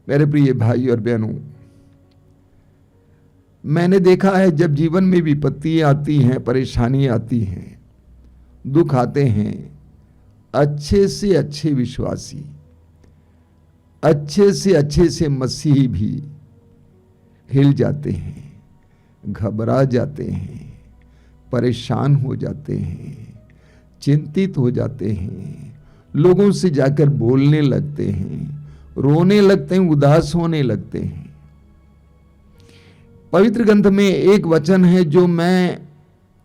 मेरे प्रिय भाई और बहनों, मैंने देखा है जब जीवन में विपत्तियां आती हैं, परेशानी आती हैं, दुख आते हैं, अच्छे से अच्छे विश्वासी, अच्छे से मसीही भी हिल जाते हैं, घबरा जाते हैं, परेशान हो जाते हैं, चिंतित हो जाते हैं, लोगों से जाकर बोलने लगते हैं, रोने लगते हैं, उदास होने लगते हैं। पवित्र ग्रंथ में एक वचन है जो मैं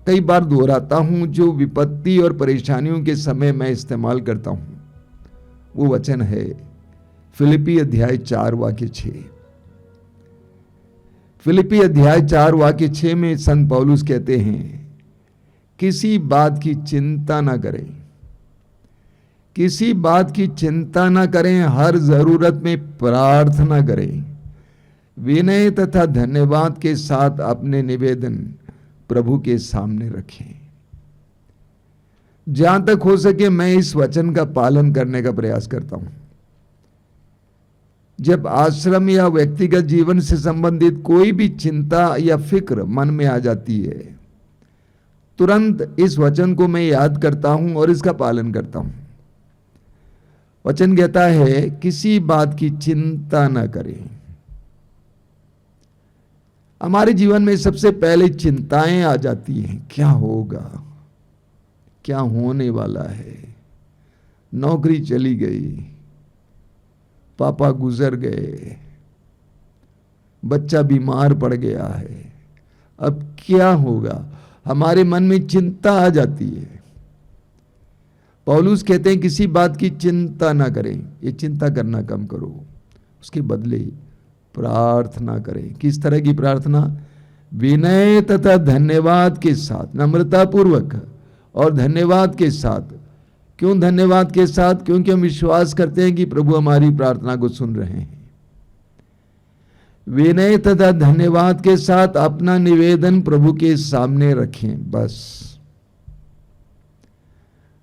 कई बार दोहराता हूं, जो विपत्ति और परेशानियों के समय मैं इस्तेमाल करता हूं। वो वचन है फिलिप्पी अध्याय 4 वाक्य 6। फिलिप्पी अध्याय 4 वाक्य 6 में संत पौलुस कहते हैं, किसी बात की चिंता ना करें, किसी बात की चिंता ना करें, हर जरूरत में प्रार्थना करें, विनय तथा धन्यवाद के साथ अपने निवेदन प्रभु के सामने रखें। जहां तक हो सके मैं इस वचन का पालन करने का प्रयास करता हूं। जब आश्रम या व्यक्तिगत जीवन से संबंधित कोई भी चिंता या फिक्र मन में आ जाती है, तुरंत इस वचन को मैं याद करता हूं और इसका पालन करता हूं। वचन कहता है किसी बात की चिंता ना करें। हमारे जीवन में सबसे पहले चिंताएं आ जाती हैं, क्या होगा, क्या होने वाला है, नौकरी चली गई, पापा गुजर गए, बच्चा बीमार पड़ गया है, अब क्या होगा, हमारे मन में चिंता आ जाती है। पौलुस कहते हैं किसी बात की चिंता ना करें, ये चिंता करना कम करो, उसके बदले प्रार्थना करें। किस तरह की प्रार्थना? विनय तथा धन्यवाद के साथ, नम्रता पूर्वक और धन्यवाद के साथ। क्यों धन्यवाद के साथ? क्योंकि हम विश्वास करते हैं कि प्रभु हमारी प्रार्थना को सुन रहे हैं। विनय तथा धन्यवाद के साथ अपना निवेदन प्रभु के सामने रखें, बस।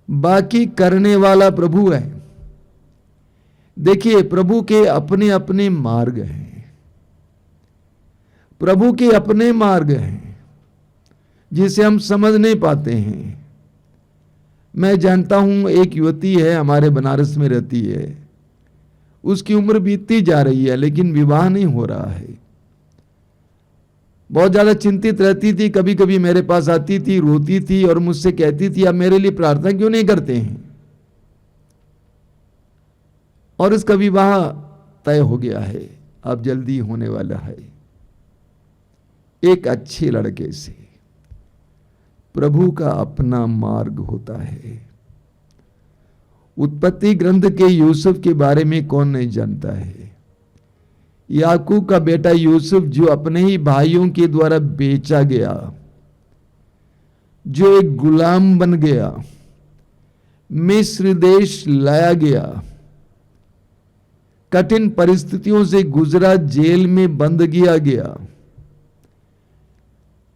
बाकी करने वाला प्रभु है। देखिए, प्रभु के अपने अपने मार्ग हैं, प्रभु के अपने मार्ग हैं जिसे हम समझ नहीं पाते हैं। मैं जानता हूं एक युवती है, हमारे बनारस में रहती है, उसकी उम्र बीतती जा रही है लेकिन विवाह नहीं हो रहा है। बहुत ज्यादा चिंतित रहती थी, कभी कभी मेरे पास आती थी, रोती थी और मुझसे कहती थी आप मेरे लिए प्रार्थना क्यों नहीं करते हैं। और उसका विवाह तय हो गया है, अब जल्दी होने वाला है, एक अच्छे लड़के से। प्रभु का अपना मार्ग होता है। उत्पत्ति ग्रंथ के यूसुफ के बारे में कौन नहीं जानता है। याकूब का बेटा यूसुफ जो अपने ही भाइयों के द्वारा बेचा गया, जो एक गुलाम बन गया, मिस्र देश लाया गया, कठिन परिस्थितियों से गुजरा, जेल में बंद किया गया।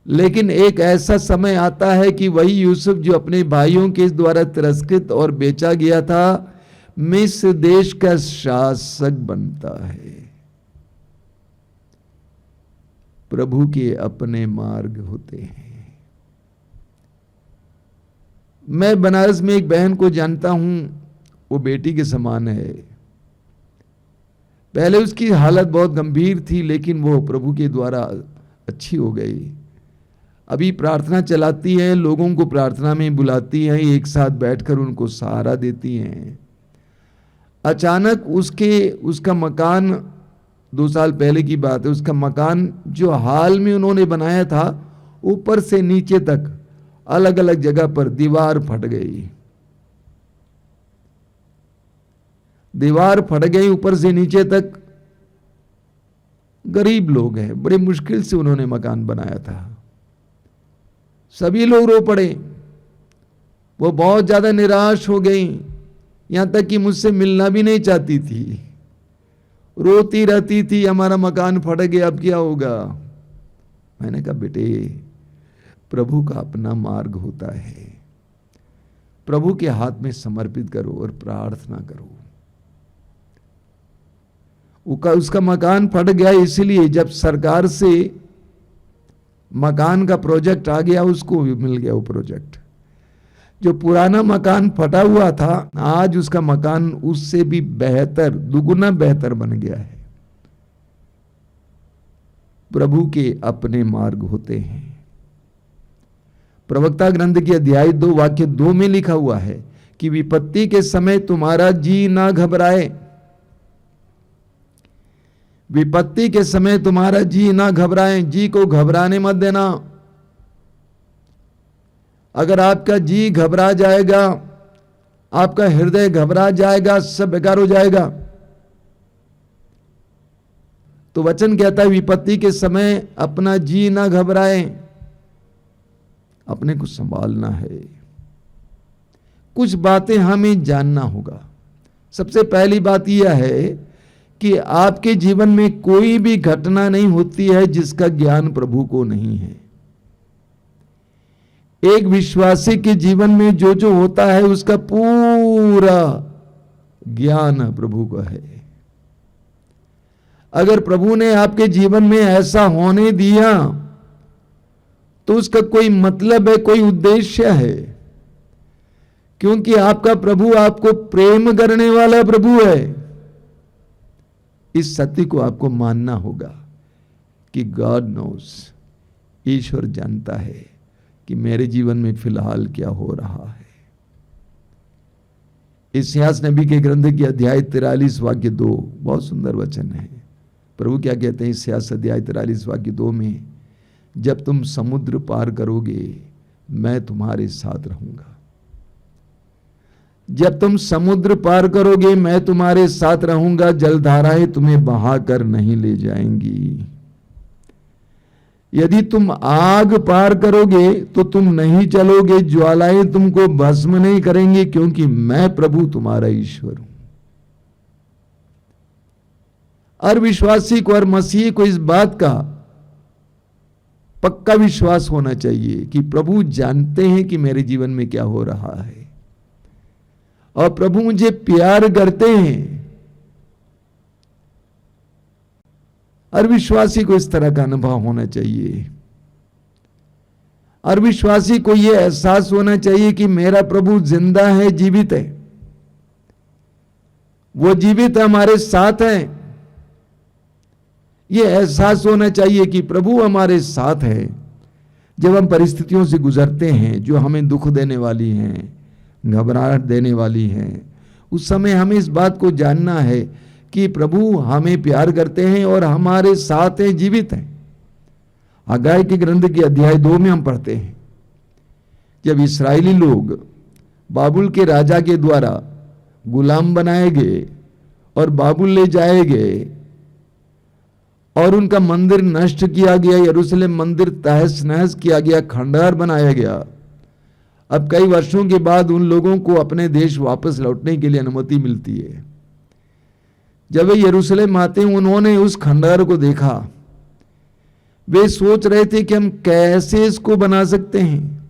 लेकिन एक ऐसा समय आता है कि वही यूसुफ जो अपने भाइयों के द्वारा तिरस्कृत और बेचा गया था, मिस्र देश का शासक बनता है। प्रभु के अपने मार्ग होते हैं। मैं बनारस में एक बहन को जानता हूं, वो बेटी के समान है। पहले उसकी हालत बहुत गंभीर थी लेकिन वो प्रभु के द्वारा अच्छी हो गई। अभी प्रार्थना चलाती है, लोगों को प्रार्थना में बुलाती है, एक साथ बैठकर उनको सहारा देती हैं। अचानक उसका मकान, 2 साल पहले की बात है, उसका मकान जो हाल में उन्होंने बनाया था, ऊपर से नीचे तक अलग अलग जगह पर दीवार फट गई। दीवार फट गई ऊपर से नीचे तक। गरीब लोग हैं, बड़े मुश्किल से उन्होंने मकान बनाया था। सभी लोग रो पड़े, वो बहुत ज्यादा निराश हो गई, यहां तक कि मुझसे मिलना भी नहीं चाहती थी, रोती रहती थी, हमारा मकान फट गया, अब क्या होगा। मैंने कहा बेटे, प्रभु का अपना मार्ग होता है, प्रभु के हाथ में समर्पित करो और प्रार्थना करो। उसका मकान फट गया, इसलिए जब सरकार से मकान का प्रोजेक्ट आ गया, उसको भी मिल गया वो प्रोजेक्ट। जो पुराना मकान फटा हुआ था, आज उसका मकान उससे भी बेहतर, दुगुना बेहतर बन गया है। प्रभु के अपने मार्ग होते हैं। प्रवक्ता ग्रंथ के अध्याय 2 वाक्य 2 में लिखा हुआ है कि विपत्ति के समय तुम्हारा जी ना घबराए। विपत्ति के समय तुम्हारा जी ना घबराए, जी को घबराने मत देना। अगर आपका जी घबरा जाएगा, आपका हृदय घबरा जाएगा, सब बेकार हो जाएगा। तो वचन कहता है विपत्ति के समय अपना जी ना घबराए, अपने को संभालना है। कुछ बातें हमें जानना होगा। सबसे पहली बात यह है कि आपके जीवन में कोई भी घटना नहीं होती है जिसका ज्ञान प्रभु को नहीं है। एक विश्वासी के जीवन में जो जो होता है उसका पूरा ज्ञान प्रभु को है। अगर प्रभु ने आपके जीवन में ऐसा होने दिया तो उसका कोई मतलब है, कोई उद्देश्य है, क्योंकि आपका प्रभु आपको प्रेम करने वाला प्रभु है। इस सत्य को आपको मानना होगा कि गॉड नोस, ईश्वर जानता है कि मेरे जीवन में फिलहाल क्या हो रहा है। इस्यास नबी के ग्रंथ के अध्याय 43 वाक्य 2 बहुत सुंदर वचन है। प्रभु क्या कहते हैं इस्यास अध्याय 43 वाक्य 2 में, जब तुम समुद्र पार करोगे मैं तुम्हारे साथ रहूंगा। जब तुम समुद्र पार करोगे मैं तुम्हारे साथ रहूंगा, जलधाराएं तुम्हें बहाकर नहीं ले जाएंगी। यदि तुम आग पार करोगे तो तुम नहीं चलोगे, ज्वालाएं तुमको भस्म नहीं करेंगे, क्योंकि मैं प्रभु तुम्हारा ईश्वर हूं। और विश्वासी को और मसीह को इस बात का पक्का विश्वास होना चाहिए कि प्रभु जानते हैं कि मेरे जीवन में क्या हो रहा है और प्रभु मुझे प्यार करते हैं। और विश्वासी को इस तरह का अनुभव होना चाहिए। और विश्वासी को यह एहसास होना चाहिए कि मेरा प्रभु जिंदा है, जीवित है। वो जीवित हमारे साथ है। यह एहसास होना चाहिए कि प्रभु हमारे साथ है। जब हम परिस्थितियों से गुजरते हैं जो हमें दुख देने वाली हैं, घबराहट देने वाली हैं, उस समय हमें इस बात को जानना है कि प्रभु हमें प्यार करते हैं और हमारे साथ हैं, जीवित हैं। हगाई के ग्रंथ के अध्याय 2 में हम पढ़ते हैं, जब इस्राएली लोग बाबुल के राजा के द्वारा गुलाम बनाए गए और बाबुल ले जाए गए और उनका मंदिर नष्ट किया गया, यरूशलेम मंदिर तहस नहस किया गया, खंडहर बनाया गया। अब कई वर्षों के बाद उन लोगों को अपने देश वापस लौटने के लिए अनुमति मिलती है। जब वे यरूशलेम आते हैं, उन्होंने उस खंडहर को देखा। वे सोच रहे थे कि हम कैसे इसको बना सकते हैं,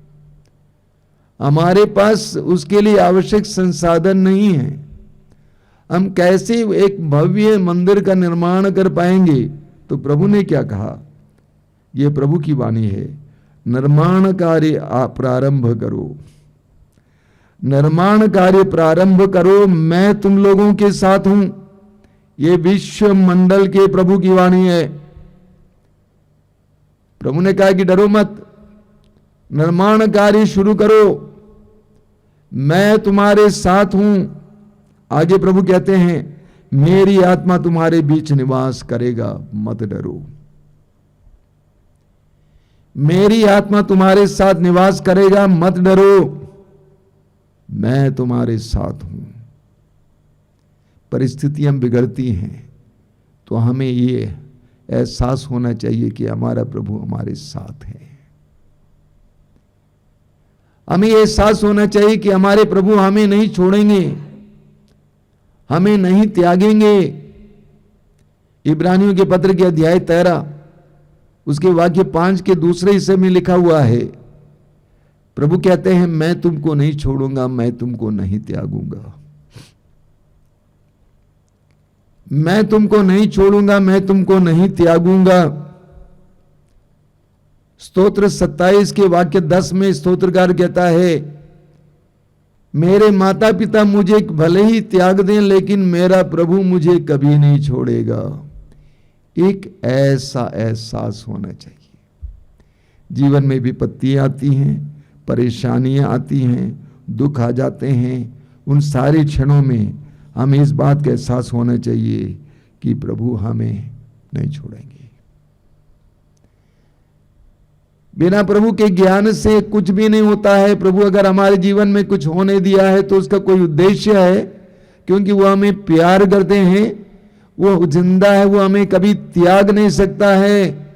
हमारे पास उसके लिए आवश्यक संसाधन नहीं है, हम कैसे एक भव्य मंदिर का निर्माण कर पाएंगे। तो प्रभु ने क्या कहा, यह प्रभु की वाणी है, निर्माण कार्य प्रारंभ करो, निर्माण कार्य प्रारंभ करो, मैं तुम लोगों के साथ हूं। यह विश्व मंडल के प्रभु की वाणी है। प्रभु ने कहा कि डरो मत, निर्माण कार्य शुरू करो, मैं तुम्हारे साथ हूं। आगे प्रभु कहते हैं, मेरी आत्मा तुम्हारे बीच निवास करेगा, मत डरो। मेरी आत्मा तुम्हारे साथ निवास करेगा, मत डरो, मैं तुम्हारे साथ हूं। परिस्थितियां बिगड़ती हैं तो हमें ये एहसास होना चाहिए कि हमारा प्रभु हमारे साथ है। हमें एहसास होना चाहिए कि हमारे प्रभु हमें नहीं छोड़ेंगे, हमें नहीं त्यागेंगे। इब्रानियों के पत्र के अध्याय 13 उसके वाक्य 5 के दूसरे हिस्से में लिखा हुआ है, प्रभु कहते हैं मैं तुमको नहीं छोड़ूंगा, मैं तुमको नहीं त्यागूंगा। मैं तुमको नहीं छोड़ूंगा, मैं तुमको नहीं त्यागूंगा। स्तोत्र 27 के वाक्य 10 में स्तोत्रकार कहता है, मेरे माता पिता मुझे भले ही त्याग दें लेकिन मेरा प्रभु मुझे कभी नहीं छोड़ेगा। एक ऐसा एहसास होना चाहिए। जीवन में विपत्तियां आती हैं, परेशानियां आती हैं, दुख आ जाते हैं, उन सारे क्षणों में हमें इस बात का एहसास होना चाहिए कि प्रभु हमें नहीं छोड़ेंगे। बिना प्रभु के ज्ञान से कुछ भी नहीं होता है। प्रभु अगर हमारे जीवन में कुछ होने दिया है तो उसका कोई उद्देश्य है, क्योंकि वो हमें प्यार करते हैं, वो जिंदा है, वो हमें कभी त्याग नहीं सकता है।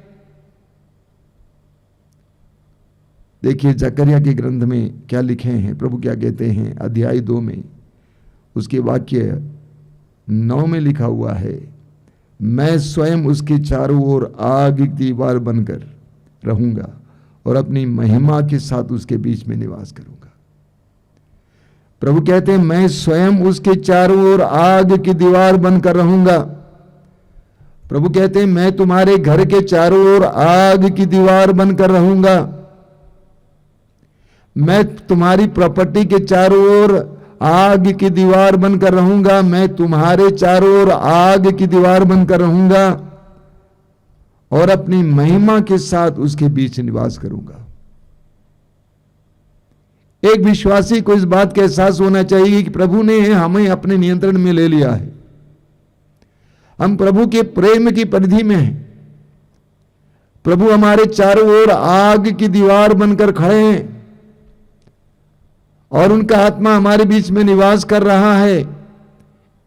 देखिए जकरिया के ग्रंथ में क्या लिखे हैं, प्रभु क्या कहते हैं। अध्याय 2 में उसके वाक्य 9 में लिखा हुआ है, मैं स्वयं उसके चारों ओर आग की दीवार बनकर रहूंगा और अपनी महिमा के साथ उसके बीच में निवास करूंगा। प्रभु कहते हैं मैं स्वयं उसके चारों ओर आग की दीवार बनकर रहूंगा। प्रभु कहते हैं मैं तुम्हारे घर के चारों ओर आग की दीवार बनकर रहूंगा। मैं तुम्हारी प्रॉपर्टी के चारों ओर आग की दीवार बनकर रहूंगा। मैं तुम्हारे चारों ओर आग की दीवार बनकर रहूंगा और अपनी महिमा के साथ उसके बीच निवास करूंगा। एक विश्वासी को इस बात का एहसास होना चाहिए कि प्रभु ने हमें अपने नियंत्रण में ले लिया है। हम प्रभु के प्रेम की परिधि में हैं। प्रभु हमारे चारों ओर आग की दीवार बनकर खड़े हैं और उनका आत्मा हमारे बीच में निवास कर रहा है।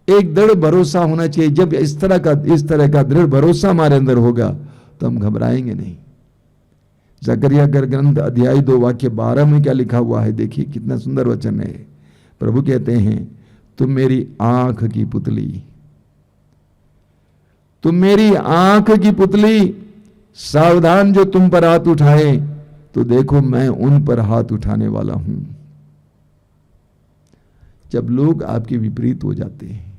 एक दृढ़ भरोसा होना चाहिए। जब इस तरह का दृढ़ भरोसा हमारे अंदर होगा तो हम घबराएंगे नहीं। जकरिया का ग्रंथ अध्याय 2 वाक्य 12 में क्या लिखा हुआ है, देखिए कितना सुंदर वचन है। प्रभु कहते हैं तुम मेरी आंख की पुतली, तुम मेरी आंख की पुतली, सावधान जो तुम पर हाथ उठाए तो देखो मैं उन पर हाथ उठाने वाला हूं। जब लोग आपके विपरीत हो जाते हैं,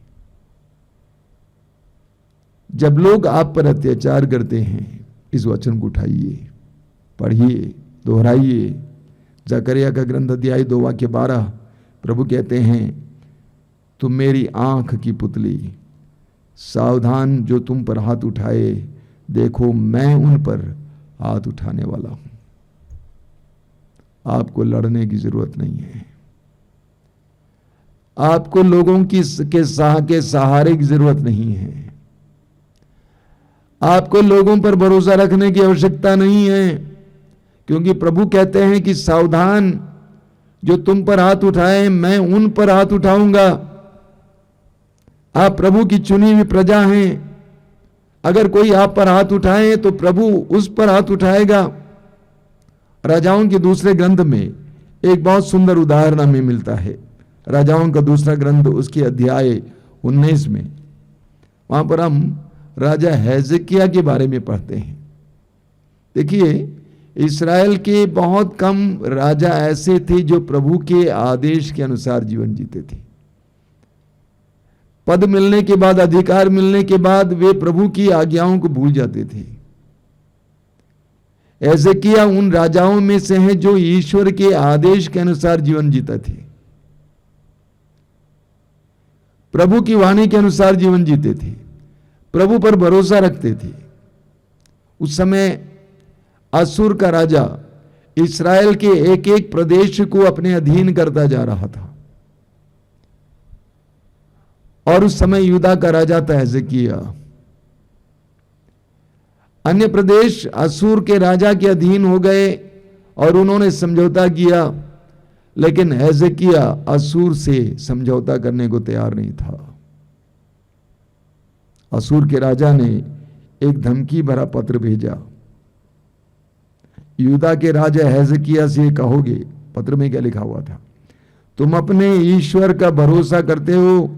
जब लोग आप पर अत्याचार करते हैं, इस वचन को उठाइए, पढ़िए, दोहराइए। जकरिया का ग्रंथ अध्याय 2 वाक्य 12 प्रभु कहते हैं तुम मेरी आंख की पुतली, सावधान जो तुम पर हाथ उठाए देखो मैं उन पर हाथ उठाने वाला हूं। आपको लड़ने की जरूरत नहीं है। आपको लोगों के सहारे की जरूरत नहीं है। आपको लोगों पर भरोसा रखने की आवश्यकता नहीं है, क्योंकि प्रभु कहते हैं कि सावधान जो तुम पर हाथ उठाए मैं उन पर हाथ उठाऊंगा। आप प्रभु की चुनी हुई प्रजा हैं। अगर कोई आप पर हाथ उठाए तो प्रभु उस पर हाथ उठाएगा। राजाओं के दूसरे ग्रंथ में एक बहुत सुंदर उदाहरण हमें मिलता है। राजाओं का दूसरा ग्रंथ उसके अध्याय 19 में, वहां पर हम राजा हेजकिय्याह के बारे में पढ़ते हैं। देखिए इस्राएल के बहुत कम राजा ऐसे थे जो प्रभु के आदेश के अनुसार जीवन जीते थे। पद मिलने के बाद, अधिकार मिलने के बाद वे प्रभु की आज्ञाओं को भूल जाते थे। हेजकिय्याह उन राजाओं में से हैं जो ईश्वर के आदेश के अनुसार जीवन जीते थे, प्रभु की वाणी के अनुसार जीवन जीते थे, प्रभु पर भरोसा रखते थे। उस समय असूर का राजा इस्राएल के एक एक प्रदेश को अपने अधीन करता जा रहा था और उस समय यूदा का राजा था हेजकिय्याह। अन्य प्रदेश असूर के राजा के अधीन हो गए और उन्होंने समझौता किया, लेकिन हेजकिय्याह असूर से समझौता करने को तैयार नहीं था। असूर के राजा ने एक धमकी भरा पत्र भेजा। यूदा के राजा हेजकिय्याह से कहोगे, पत्र में क्या लिखा हुआ था, तुम अपने ईश्वर का भरोसा करते हो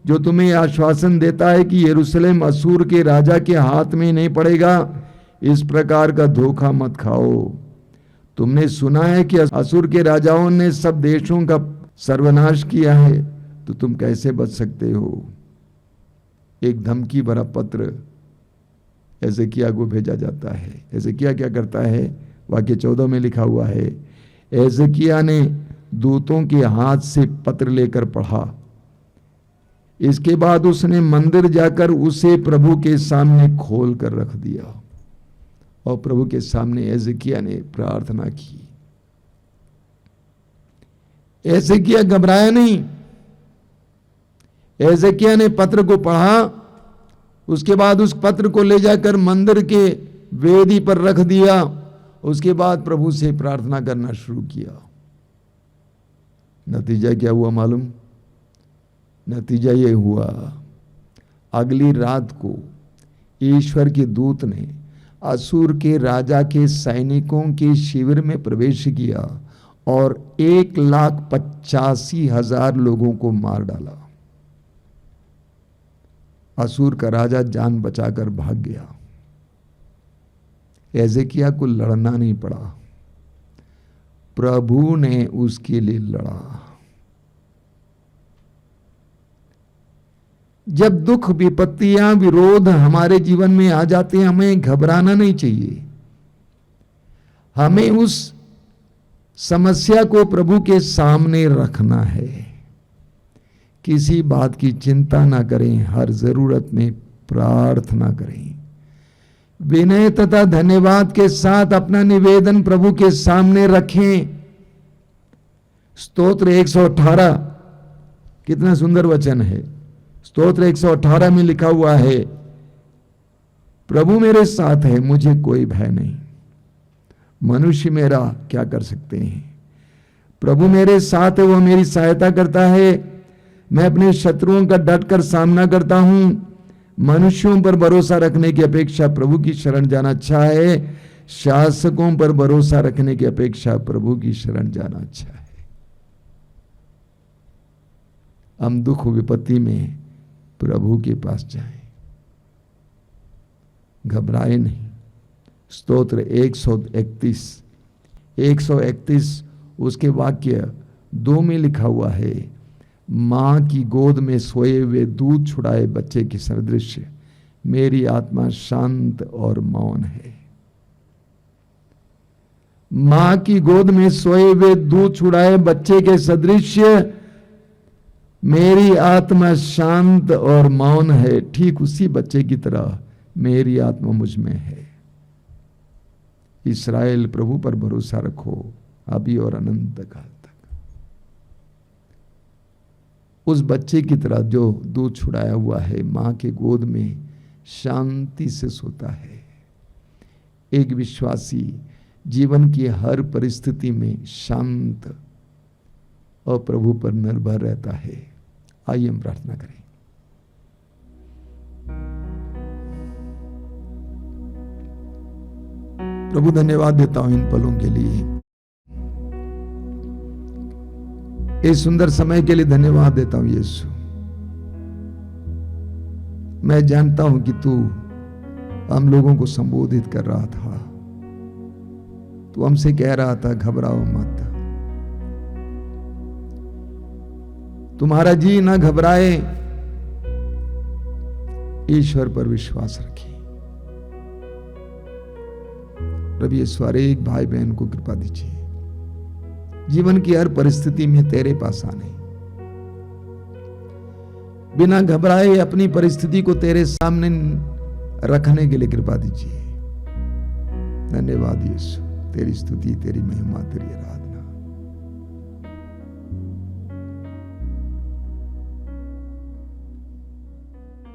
जो तुम्हें आश्वासन देता है कि यरूशलेम असूर के राजा के हाथ में नहीं पड़ेगा। इस प्रकार का धोखा मत खाओ। तुमने सुना है कि असूर के राजाओं ने सब देशों का सर्वनाश किया है, तो तुम कैसे बच सकते हो। एक धमकी भरा पत्र एजेकिया को भेजा जाता है। एजेकिया क्या करता है, वाक्य 14 में लिखा हुआ है, एजेकिया ने दूतों के हाथ से पत्र लेकर पढ़ा। इसके बाद उसने मंदिर जाकर उसे प्रभु के सामने खोल कर रख दिया और प्रभु के सामने एजेकिया ने प्रार्थना की। एजेकिया घबराया नहीं। एजेकिया ने पत्र को पढ़ा, उसके बाद उस पत्र को ले जाकर मंदिर के वेदी पर रख दिया। उसके बाद प्रभु से प्रार्थना करना शुरू किया। नतीजा क्या हुआ मालूम? नतीजा ये हुआ, अगली रात को ईश्वर के दूत ने असुर के राजा के सैनिकों के शिविर में प्रवेश किया और 1,85,000 लोगों को मार डाला। असुर का राजा जान बचाकर भाग गया। एजेकिया को लड़ना नहीं पड़ा, प्रभु ने उसके लिए लड़ा। जब दुख, विपत्तियां, विरोध हमारे जीवन में आ जाते हैं, हमें घबराना नहीं चाहिए। हमें उस समस्या को प्रभु के सामने रखना है। किसी बात की चिंता ना करें, हर जरूरत में प्रार्थना करें। विनय तथा धन्यवाद के साथ अपना निवेदन प्रभु के सामने रखें। स्तोत्र 118 कितना सुंदर वचन है। स्तोत्र 118 में लिखा हुआ है, प्रभु मेरे साथ है, मुझे कोई भय नहीं। मनुष्य मेरा क्या कर सकते हैं? प्रभु मेरे साथ है, वो मेरी सहायता करता है। मैं अपने शत्रुओं का डटकर सामना करता हूं। मनुष्यों पर भरोसा रखने की अपेक्षा प्रभु की शरण जाना अच्छा है। शासकों पर भरोसा रखने की अपेक्षा प्रभु की शरण जाना अच्छा है। हम दुख विपत्ति में प्रभु के पास जाएं, घबराए नहीं। स्तोत्र 131 उसके वाक्य 2 में लिखा हुआ है, मां की गोद में सोए हुए दूध छुड़ाए बच्चे के सदृश मेरी आत्मा शांत और मौन है। मां की गोद में सोए हुए दूध छुड़ाए बच्चे के सदृश मेरी आत्मा शांत और मौन है। ठीक उसी बच्चे की तरह मेरी आत्मा मुझ में है। इस्राएल, प्रभु पर भरोसा रखो अभी और अनंत काल तक। उस बच्चे की तरह जो दूध छुड़ाया हुआ है, मां के गोद में शांति से सोता है। एक विश्वासी जीवन की हर परिस्थिति में शांत और प्रभु पर निर्भर रहता है। आइए हम प्रार्थना करें। प्रभु धन्यवाद देता हूं इन पलों के लिए, इस सुंदर समय के लिए धन्यवाद देता हूं यीशु। मैं जानता हूं कि तू हम लोगों को संबोधित कर रहा था। तू हमसे कह रहा था, घबराओ मत, तुम्हारा जी ना घबराए, ईश्वर पर विश्वास रखिए। प्रभु ईश्वर एक भाई बहन को कृपा दीजिए, जीवन की हर परिस्थिति में तेरे पास आने, बिना घबराए अपनी परिस्थिति को तेरे सामने रखने के लिए कृपा दीजिए। धन्यवाद यीशु, तेरी स्तुति, तेरी महिमा, तेरी आराधना।